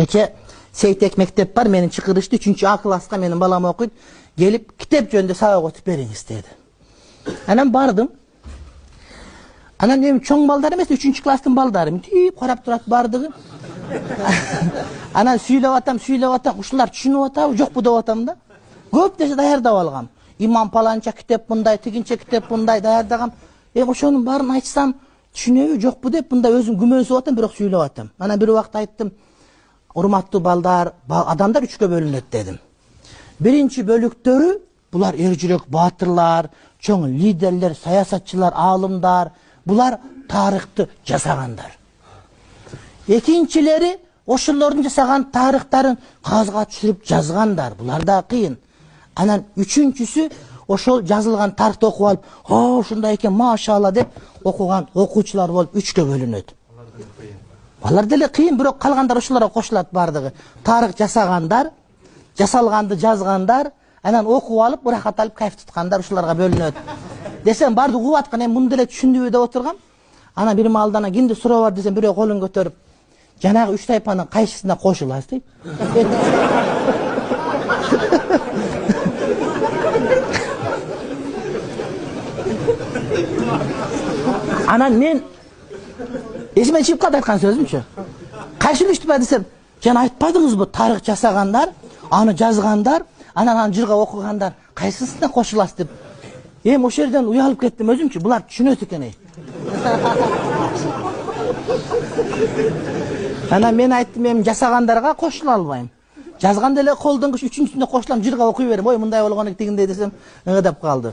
Kecha Seytek mектеп бар, менин чыкырышты 3-А класска менин балам окуйт. Келип китеп жөнүндө сабак өтүп бериңиз деди. Анан бардым. Анан мен чоң балдар эмес, 3-чү класстын балдары. Мынтип карап турат бардыгы. Анан сүйлөп атам, ушулар түшүнүп атабы, жокпу деп атам да. Көп нерсе даярдап алгам. Имам паланча китеп мындай, тигинче китеп мындай даярдагам. Ошонун баарын айтсам, түшүнөбү, жокпу деп мындай өзүм күмөнсүп атам, бирок сүйлөп атам. Анан бир убакта айттым, урматтуу балдар, адамдар 3-кө бөлүнөт дедим. Биринчи бөлүктөрү булар эр жүрөк баатырлар, чоң лидерлер, саясатчылар, аалымдар, булар тарыхты жасагандар. Экинчилери ошолордун жасаган тарыхтарын кагазга түшүрүп жазгандар. Булар да кыйын. Анан үчүнчүсү ошол жазылган тарыхты окуп алып, ушундай экен, машалла деп окуган окуучулар болуп 3-кө бөлүнөт. Алар деле кыйын, бирок калгандар ошолорго кошулат бардыгы. Тарых жасагандар, жасалганды жазгандар, анан окуп алып, ырахат алып, кайф туткандар ушуларга бөлүнөт. Десем, барды угуп аткан, муну деле түшүндүбү деп отургам. Анан бир маалда кимди суроо бар десем, бирөө колун көтөрүп, жанагы 3 тайпанын кайсысына кошуласыз дейт. Анан мен эсиме чыгып калды айткан сөзүмчү. Кайсыл ба десем, жана айтпадыңызбы, тарых жасагандар, аны жазгандар, анан аны жырга окугандар, кайсысына кошуласыз деп. Ошол жерден уялып кеттим өзүмчү, булар түшүнөт экен. Анан мен айттым, мен жасагандарга кошула албайм. Жазган деле колдонгуч, үчүнчүсүнө кошулам, жырга окуй берем. Мындай болгон тигиндей десем, ыңгыдап калды.